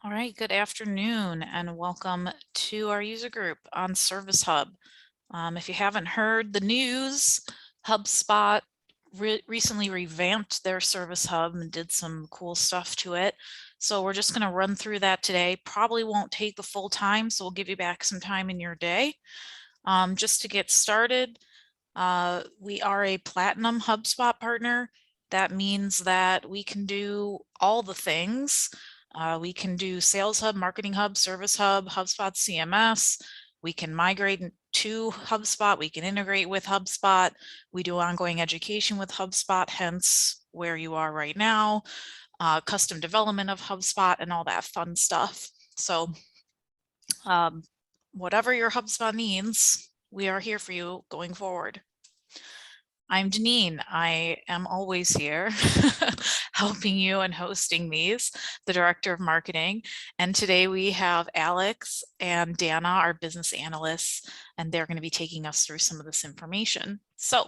All right, good afternoon and welcome to our user group on Service Hub. If you haven't heard the news, HubSpot recently revamped their Service Hub and did some cool stuff to it. So we're just going to run through that today. Probably won't take the full time, so we'll give you back some time in your day. Just to get started, we are a Platinum HubSpot partner. That means that we can do all the things. We can do Sales Hub, Marketing Hub, Service Hub, HubSpot CMS. We can migrate to HubSpot. We can integrate with HubSpot. We do ongoing education with HubSpot, hence where you are right now, custom development of HubSpot and all that fun stuff. So whatever your HubSpot needs, we are here for you going forward. I'm Janine. I am always here helping you and hosting these, the Director of Marketing. And today we have Alex and Dana, our business analysts, and they're going to be taking us through some of this information. So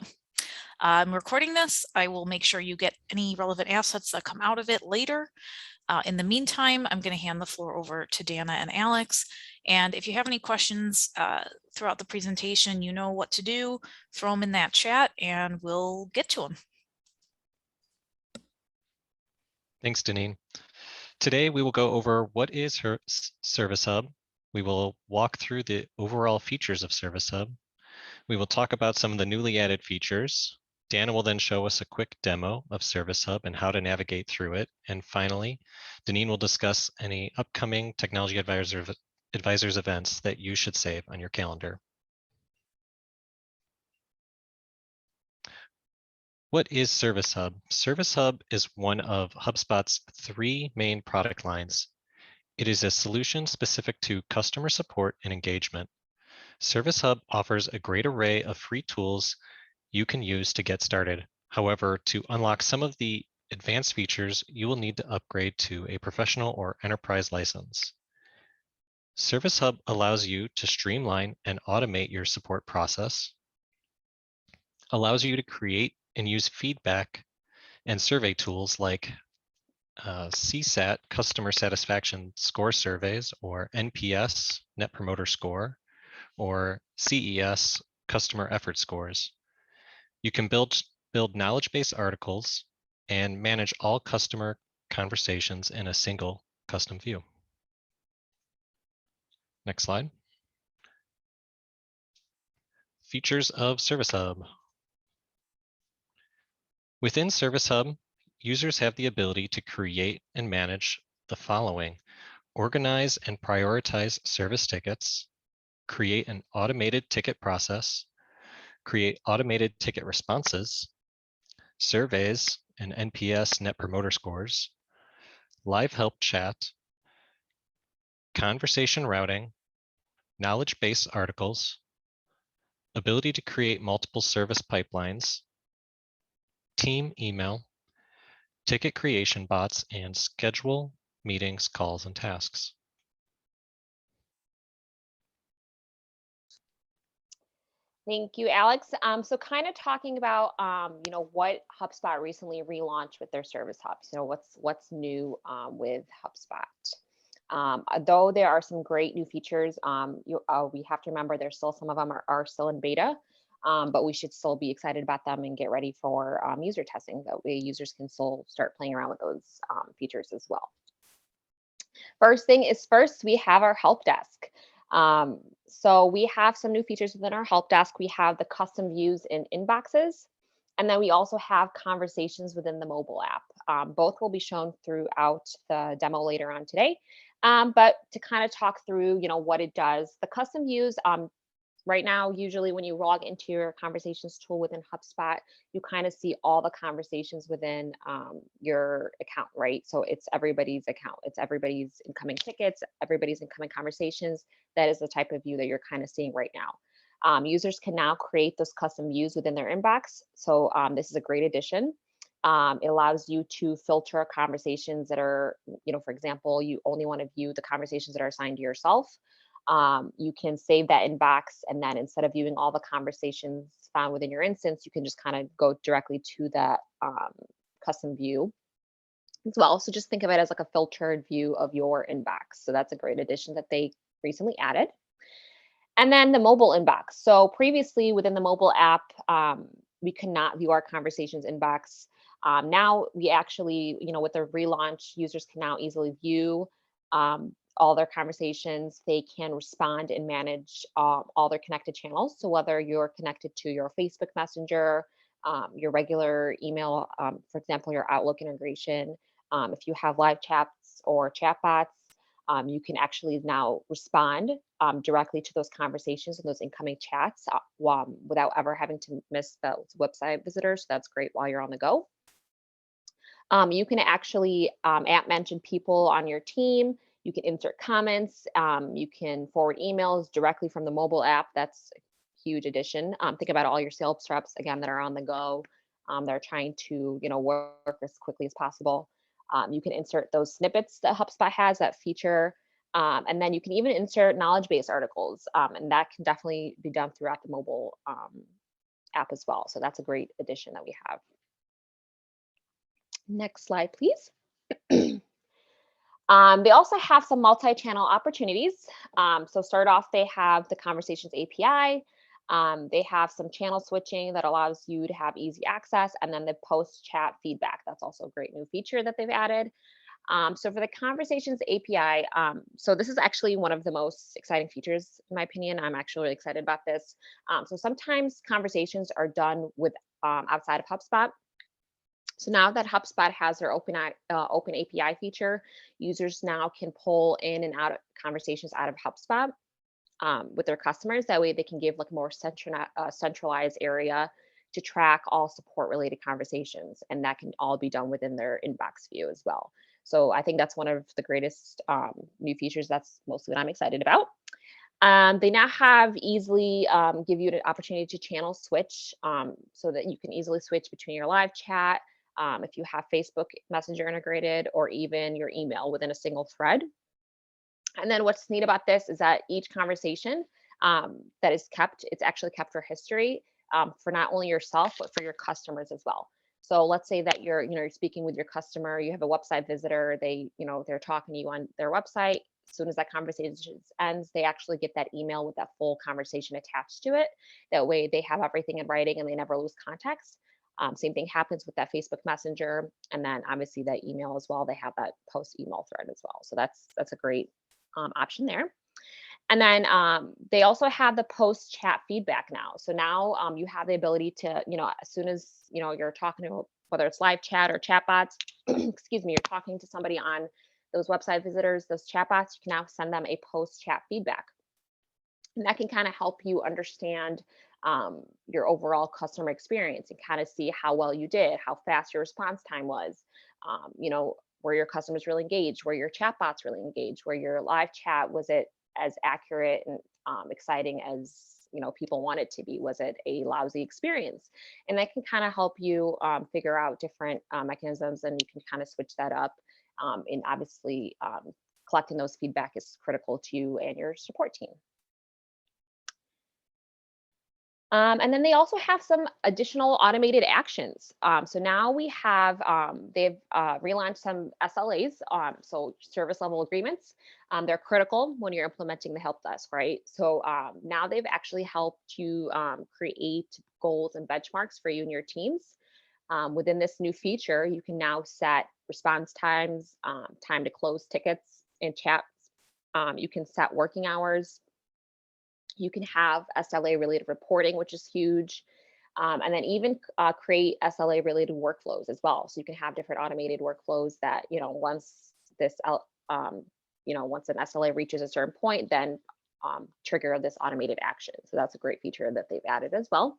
I'm recording this. I will make sure you get any relevant assets that come out of it later. In the meantime, I'm going to hand the floor over to Dana and Alex. And if you have any questions throughout the presentation, you know what to do. Throw them in that chat and we'll get to them. Thanks, Deneen. Today, we will go over what is Service Hub. We will walk through the overall features of Service Hub. We will talk about some of the newly added features. Dana will then show us a quick demo of Service Hub and how to navigate through it. And finally, Deneen will discuss any upcoming Technology Advisors events that you should save on your calendar. What is Service Hub? Service Hub is one of HubSpot's 3 main product lines. It is a solution specific to customer support and engagement. Service Hub offers a great array of free tools you can use to get started. However, to unlock some of the advanced features, you will need to upgrade to a professional or enterprise license. Service Hub allows you to streamline and automate your support process, allows you to create and use feedback and survey tools like CSAT, Customer Satisfaction Score Surveys, or NPS, Net Promoter Score, or CES, Customer Effort Scores. You can build knowledge-based articles and manage all customer conversations in a single custom view. Next slide. Features of Service Hub. Within Service Hub, users have the ability to create and manage the following: organize and prioritize service tickets, create an automated ticket process, create automated ticket responses, surveys and NPS Net Promoter Scores, live help chat, conversation routing, knowledge-based articles, ability to create multiple service pipelines, team email, ticket creation bots, and schedule meetings, calls, and tasks. Thank you, Alex. So kind of talking about, what HubSpot recently relaunched with their Service Hubs. What's new with HubSpot. Though there are some great new features, we have to remember there's still some of them are still in beta, but we should still be excited about them and get ready for user testing. That way users can still start playing around with those features as well. First thing is first, we have our help desk. So we have some new features within our help desk. We have the custom views in inboxes, and then we also have conversations within the mobile app. Both will be shown throughout the demo later on today. But to kind of talk through, what it does, the custom views, right now, usually when you log into your conversations tool within HubSpot, you kind of see all the conversations within your account, right? So it's everybody's account. It's everybody's incoming tickets, everybody's incoming conversations. That is the type of view that you're kind of seeing right now. Users can now create those custom views within their inbox. So this is a great addition. It allows you to filter conversations that are, for example, you only want to view the conversations that are assigned to yourself. You can save that inbox, and then instead of viewing all the conversations found within your instance, you can just kind of go directly to that custom view. as well. So just think of it as like a filtered view of your inbox. So that's a great addition that they recently added. And then the mobile inbox. So previously within the mobile app, we could not view our conversations inbox. Now we actually, with the relaunch, users can now easily view all their conversations. They can respond and manage all their connected channels. So whether you're connected to your Facebook Messenger, your regular email, for example, your Outlook integration, if you have live chats or chatbots, you can actually now respond directly to those conversations and those incoming chats without ever having to miss those website visitors. That's great while you're on the go. You can actually mention people on your team. You can insert comments. You can forward emails directly from the mobile app. That's a huge addition. Think about all your sales reps, again, that are on the go. They're trying to, work as quickly as possible. You can insert those snippets that HubSpot has, that feature. And then you can even insert knowledge base articles. And that can definitely be done throughout the mobile app as well. So that's a great addition that we have. Next slide, please. They also have some multi-channel opportunities. So start off, they have the Conversations API. They have some channel switching that allows you to have easy access, and then the post-chat feedback. That's also a great new feature that they've added. So for the Conversations API, so this is actually one of the most exciting features, in my opinion. I'm actually really excited about this. So sometimes conversations are done with outside of HubSpot. So now that HubSpot has their open API feature, users now can pull in and out of conversations out of HubSpot with their customers. That way they can give like a more centralized area to track all support related conversations. And that can all be done within their inbox view as well. So I think that's one of the greatest new features. That's mostly what I'm excited about. They now have easily give you an opportunity to channel switch so that you can easily switch between your live chat, if you have Facebook Messenger integrated, or even your email within a single thread. And then what's neat about this is that each conversation that is kept, it's actually kept for history for not only yourself, but for your customers as well. So let's say that you're speaking with your customer, you have a website visitor, they're talking to you on their website. As soon as that conversation ends, they actually get that email with that full conversation attached to it. That way they have everything in writing and they never lose context. Same thing happens with that Facebook Messenger, and then obviously that email as well. They have that post email thread as well. So that's a great option there. And then they also have the post chat feedback now. So now you have the ability to, as soon as you're talking to, whether it's live chat or chatbots, excuse me, you're talking to somebody on those website visitors, those chatbots, you can now send them a post chat feedback. And that can kind of help you understand your overall customer experience and kind of see how well you did, how fast your response time was, were your customers really engaged, were your chatbots really engaged, were your live chat, was it as accurate and exciting as people want it to be? Was it a lousy experience? And that can kind of help you figure out different mechanisms, and you can kind of switch that up. And obviously, collecting those feedback is critical to you and your support team. And then they also have some additional automated actions. So now we have, they've relaunched some SLAs, so service level agreements. They're critical when you're implementing the help desk, right? So now they've actually helped you create goals and benchmarks for you and your teams. Within this new feature, you can now set response times, time to close tickets and chats. You can set working hours. You can have SLA related reporting, which is huge. And then even create SLA related workflows as well. So you can have different automated workflows that, once once an SLA reaches a certain point, then trigger this automated action. So that's a great feature that they've added as well.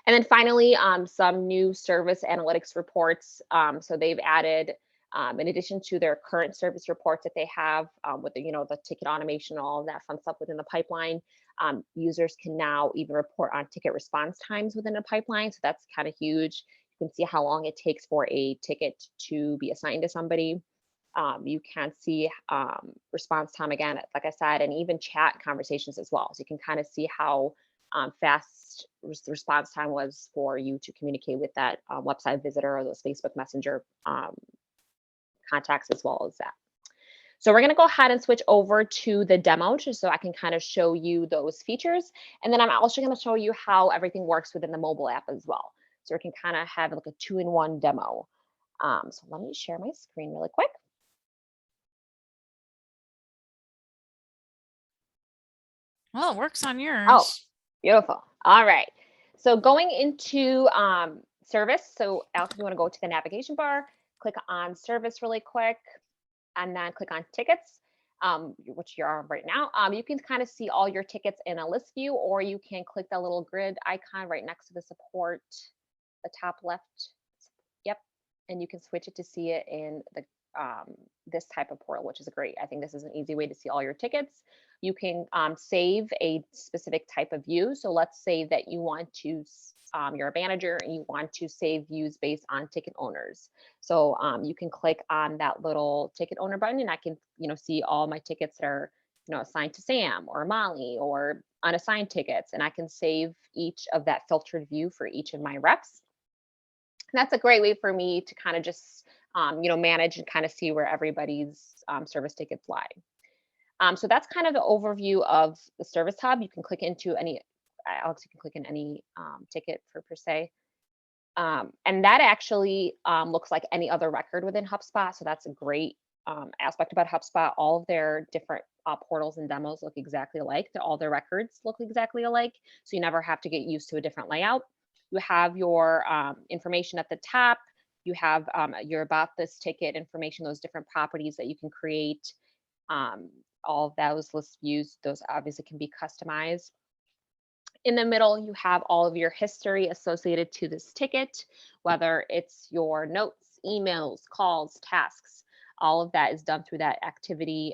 And then finally, some new service analytics reports. So they've added, in addition to their current service reports that they have with the ticket automation, all of that fun stuff within the pipeline, users can now even report on ticket response times within a pipeline. So that's kind of huge. You can see how long it takes for a ticket to be assigned to somebody. You can see response time again, like I said, and even chat conversations as well. So you can kind of see how fast response time was for you to communicate with that website visitor or those Facebook Messenger contacts as well as that. So we're going to go ahead and switch over to the demo just so I can kind of show you those features. And then I'm also going to show you how everything works within the mobile app as well. So we can kind of have like a 2-in-1 demo. So let me share my screen really quick. Well, it works on Oh, yours. beautiful. All right. So going into service. So Alex, if you want to go to the navigation bar, click on service really quick, and then click on tickets, which you're on right now. You can kind of see all your tickets in a list view, or you can click that little grid icon right next to the support, the top left. Yep. And you can switch it to see it in the this type of portal, which is great. I think this is an easy way to see all your tickets. You can save a specific type of view. So let's say that you want to, you're a manager and you want to save views based on ticket owners. So you can click on that little ticket owner button, and I can, see all my tickets that are, assigned to Sam or Molly or unassigned tickets, and I can save each of that filtered view for each of my reps. And that's a great way for me to kind of just, manage and kind of see where everybody's service tickets lie. So that's kind of the overview of the Service Hub. You can click into any, Alex, you can click in any ticket per se. And that actually looks like any other record within HubSpot. So that's a great aspect about HubSpot. All of their different portals and demos look exactly alike. All their records look exactly alike. So you never have to get used to a different layout. You have your information at the top. You have your about this ticket information, those different properties that you can create. All of those list views, those obviously can be customized. In the middle, you have all of your history associated to this ticket, whether it's your notes, emails, calls, tasks. All of that is done through that activity,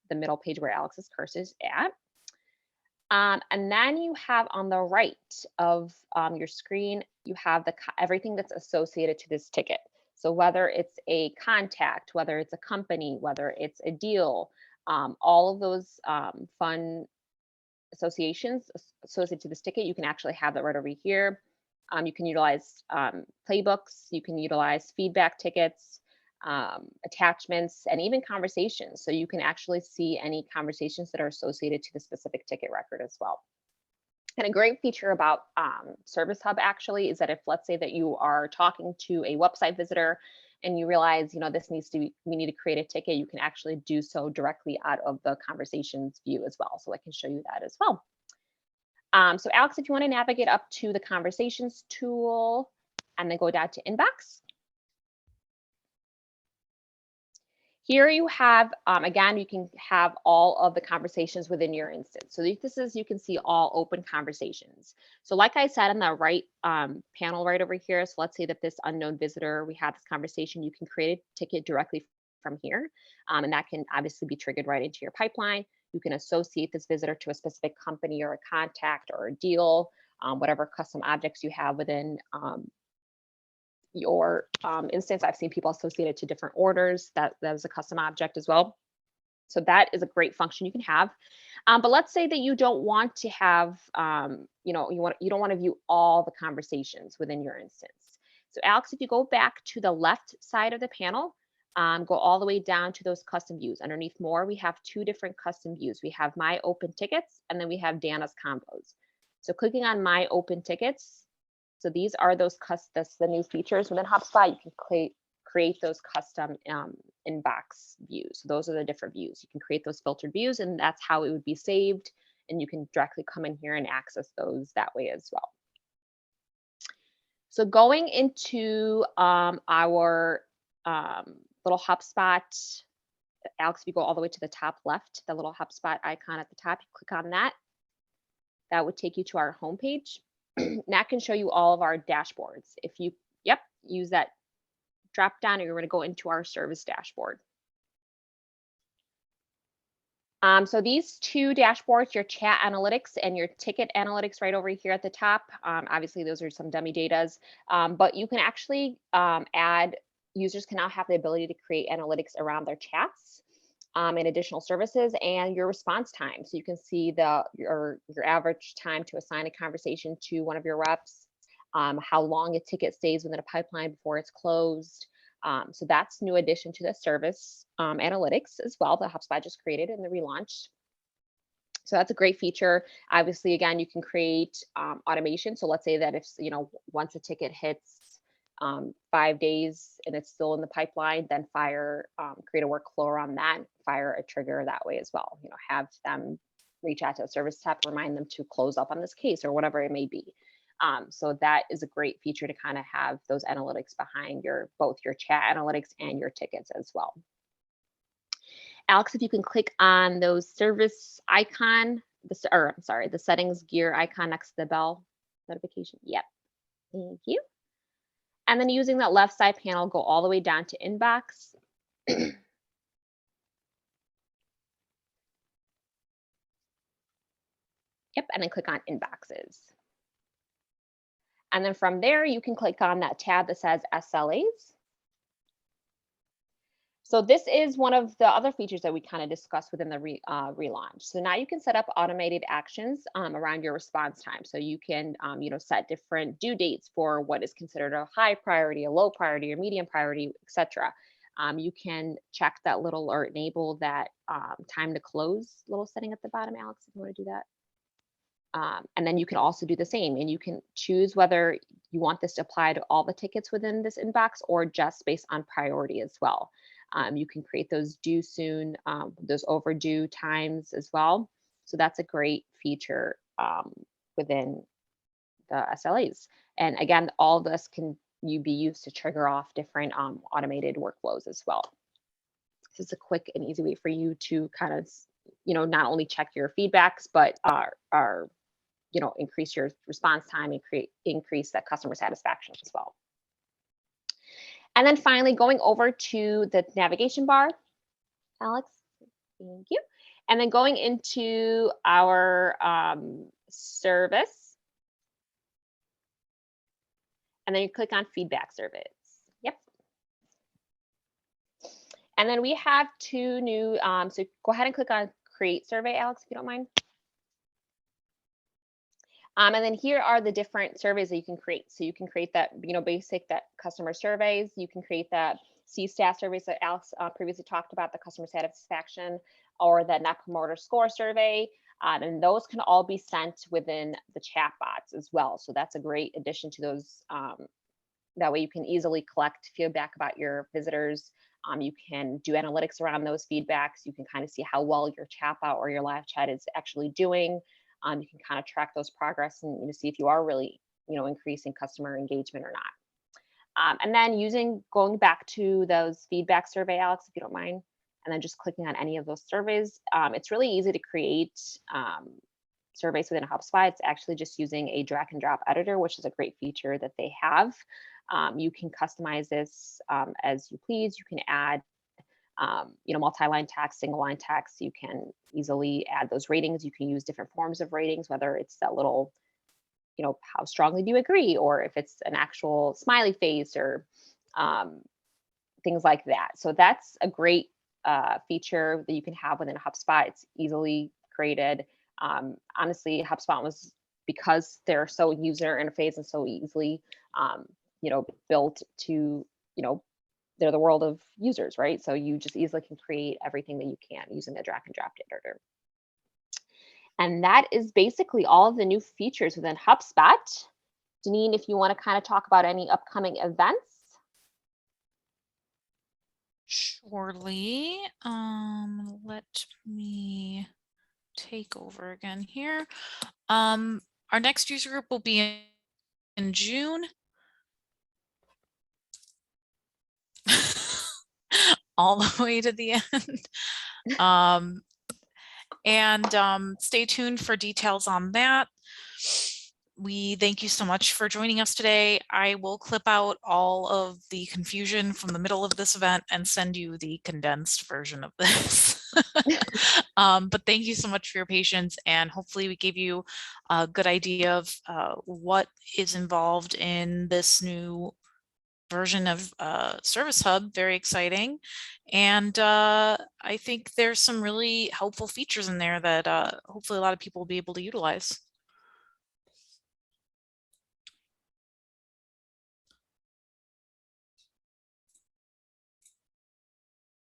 the middle page where Alex's cursor is at. And then you have on the right of your screen, you have everything that's associated to this ticket. So whether it's a contact, whether it's a company, whether it's a deal, all of those fun associations associated to this ticket, you can actually have that right over here. You can utilize playbooks, you can utilize feedback tickets, attachments, and even conversations. So you can actually see any conversations that are associated to the specific ticket record as well. And a great feature about Service Hub actually is that if, let's say that you are talking to a website visitor and you realize, this needs to be, we need to create a ticket, you can actually do so directly out of the conversations view as well. So I can show you that as well. So Alex, if you want to navigate up to the conversations tool and then go down to inbox. Here you have, again, you can have all of the conversations within your instance. So this is, you can see all open conversations. So like I said in the right panel right over here, so let's say that this unknown visitor, we have this conversation, you can create a ticket directly from here. And that can obviously be triggered right into your pipeline. You can associate this visitor to a specific company or a contact or a deal, whatever custom objects you have within your instance. I've seen people associate it to different orders. That is a custom object as well. So that is a great function you can have. But let's say that you don't want to have, you don't want to view all the conversations within your instance. So Alex, if you go back to the left side of the panel, go all the way down to those custom views. Underneath more, we have two different custom views. We have My Open Tickets, and then we have Dana's Combos. So clicking on My Open Tickets, so these are those the new features within HubSpot. You can create those custom inbox views. So those are the different views. You can create those filtered views, and that's how it would be saved. And you can directly come in here and access those that way as well. So going into our little HubSpot, Alex, if you go all the way to the top left, the little HubSpot icon at the top, you click on that. That would take you to our homepage. And that can show you all of our dashboards. If you, use that drop down, and you're going to go into our service dashboard. So these two dashboards, your chat analytics and your ticket analytics right over here at the top. Obviously, those are some dummy datas, but you can actually add, users can now have the ability to create analytics around their chats. and additional services, and your response time. So you can see your average time to assign a conversation to one of your reps, how long a ticket stays within a pipeline before it's closed. So that's new addition to the service analytics as well that HubSpot just created in the relaunch. So that's a great feature. Obviously, again, you can create automation. So let's say that if, once a ticket hits 5 days and it's still in the pipeline, then create a workflow around that, fire a trigger that way as well. Have them reach out to a service tech, remind them to close up on this case or whatever it may be. So that is a great feature to kind of have those analytics behind both your chat analytics and your tickets as well. Alex, if you can click on those service icon, the settings gear icon next to the bell notification. Yep. Thank you. And then using that left side panel, go all the way down to inbox. Yep, and then click on inboxes. And then from there, you can click on that tab that says SLAs. So this is one of the other features that we kind of discussed within the relaunch. So now you can set up automated actions around your response time. So you can, set different due dates for what is considered a high priority, a low priority, or medium priority, etc. You can check that little or enable that time to close little setting at the bottom, Alex, if you want to do that. And then you can also do the same, and you can choose whether you want this to apply to all the tickets within this inbox or just based on priority as well. You can create those due soon, those overdue times as well. So that's a great feature within the SLAs. And again, all this can be used to trigger off different automated workflows as well. This is a quick and easy way for you to kind of, not only check your feedbacks, but increase your response time and increase that customer satisfaction as well. And then finally, going over to the navigation bar, Alex, thank you. And then going into our service. And then you click on feedback service. Yep. And then we have two new, so go ahead and click on create survey, Alex, if you don't mind. And then here are the different surveys that you can create. So you can create that, basic that customer surveys. You can create that CSAT surveys that Alex previously talked about, the customer satisfaction, or the Net Promoter Score survey. And those can all be sent within the chat bots as well. So that's a great addition to those. That way you can easily collect feedback about your visitors. You can do analytics around those feedbacks. You can kind of see how well your chatbot or your live chat is actually doing. You can kind of track those progress and see if you are really, increasing customer engagement or not. And then going back to those feedback survey, Alex, if you don't mind, and then just clicking on any of those surveys. It's really easy to create surveys within HubSpot. It's actually just using a drag and drop editor, which is a great feature that they have. You can customize this as you please. You can add multi-line text, single line text. You can easily add those ratings. You can use different forms of ratings, whether it's that little, how strongly do you agree, or if it's an actual smiley face or things like that. So that's a great feature that you can have within HubSpot. It's easily created. Honestly, HubSpot was, because they're so user interface and so easily, built to, they're the world of users, right? So you just easily can create everything that you can using the drag and drop editor. And that is basically all of the new features within HubSpot. Janine, if you want to kind of talk about any upcoming events. Surely. Let me take over again here. Our next user group will be in June. All the way to the end. And stay tuned for details on that. We thank you so much for joining us today. I will clip out all of the confusion from the middle of this event and send you the condensed version of this. But thank you so much for your patience, and hopefully we gave you a good idea of what is involved in this new version of Service Hub. Very exciting. And I think there's some really helpful features in there that hopefully a lot of people will be able to utilize.